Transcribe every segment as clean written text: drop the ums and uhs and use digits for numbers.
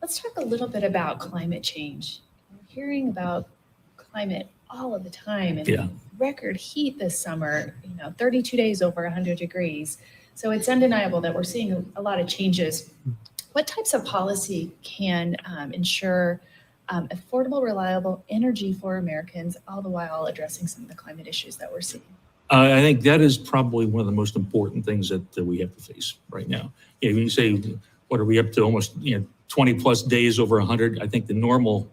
Let's talk a little bit about climate change. We're hearing about climate all of the time and record heat this summer, 32 days over 100 degrees. So it's undeniable that we're seeing a lot of changes. What types of policy can ensure affordable, reliable energy for Americans, all the while addressing some of the climate issues that we're seeing? I think that is probably one of the most important things that we have to face right now. When you say, what are we up to, almost 20 plus days over 100? I think the normal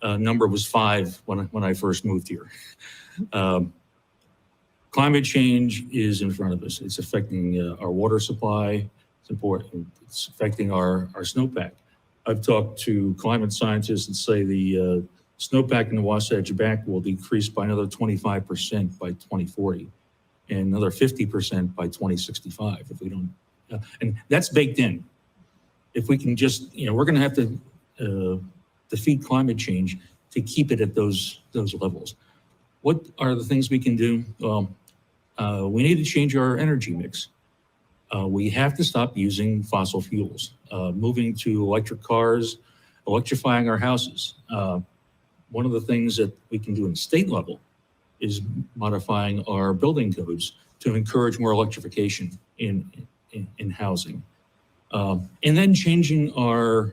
number was 5 when I first moved here. Climate change is in front of us. It's affecting our water supply. It's important. It's affecting our snowpack. I've talked to climate scientists that say the snowpack in the Wasatch Back will decrease by another 25% by 2040 and another 50% by 2065 if we don't. And that's baked in. If we can just, we're going to have to defeat climate change to keep it at those levels. What are the things we can do? Well, we need to change our energy mix. We have to stop using fossil fuels, moving to electric cars, electrifying our houses. One of the things that we can do in state level is modifying our building codes to encourage more electrification in housing. And then changing the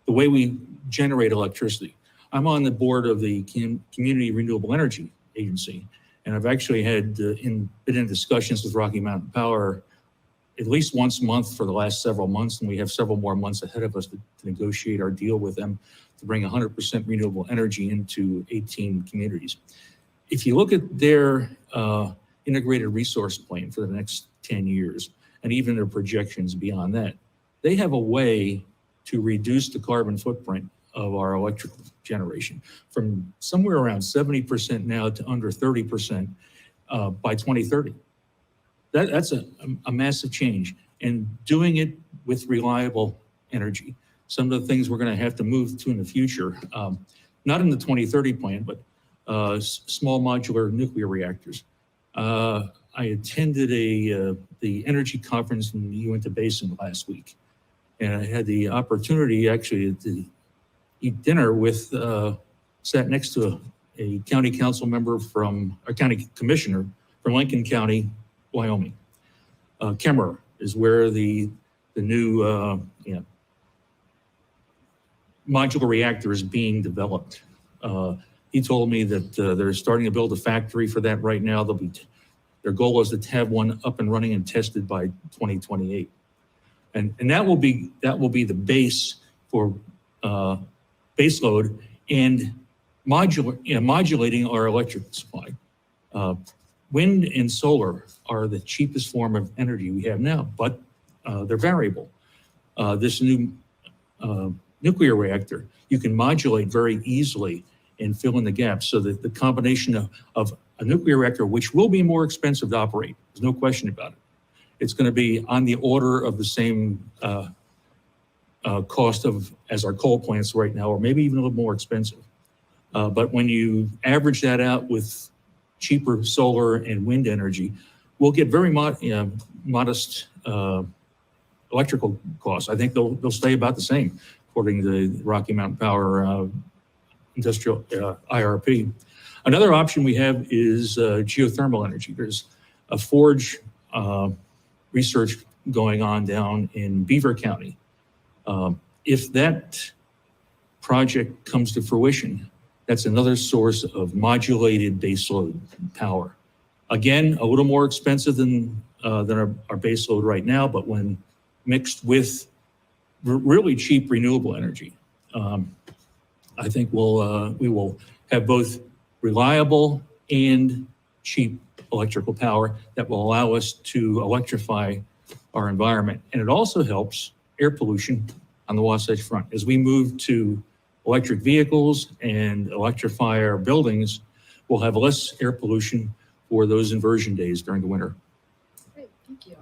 way we generate electricity. I'm on the board of the Community Renewable Energy Agency, and I've actually been in discussions with Rocky Mountain Power at least once a month for the last several months, and we have several more months ahead of us to negotiate our deal with them to bring 100% renewable energy into 18 communities. If you look at their integrated resource plan for the next 10 years, and even their projections beyond that, they have a way to reduce the carbon footprint of our electrical generation from somewhere around 70% now to under 30% by 2030. That's a massive change, and doing it with reliable energy. Some of the things we're going to have to move to in the future, not in the 2030 plan, but small modular nuclear reactors. I attended the energy conference in the Uinta Basin last week, and I had the opportunity actually to eat dinner with, sat next to a county council member a county commissioner from Lincoln County, Wyoming. Kemmerer is where the new modular reactor is being developed. He told me that they're starting to build a factory for that right now. Their goal is to have one up and running and tested by 2028, and that will be the base for base load and modulating our electric supply. Wind and solar are the cheapest form of energy we have now, but they're variable. This new nuclear reactor, you can modulate very easily and fill in the gaps, so that the combination of a nuclear reactor, which will be more expensive to operate, there's no question about it. It's going to be on the order of the same cost as our coal plants right now, or maybe even a little more expensive. But when you average that out with cheaper solar and wind energy, we'll get very modest electrical costs. I think they'll stay about the same, according to the Rocky Mountain Power industrial IRP. Another option we have is geothermal energy. There's a Forge research going on down in Beaver County. If that project comes to fruition, that's another source of modulated baseload power. Again, a little more expensive than our baseload right now, but when mixed with really cheap renewable energy, I think we will have both reliable and cheap electrical power that will allow us to electrify our environment. And it also helps air pollution on the Wasatch Front. As we move to electric vehicles and electrify our buildings, we'll have less air pollution for those inversion days during the winter. Great, thank you.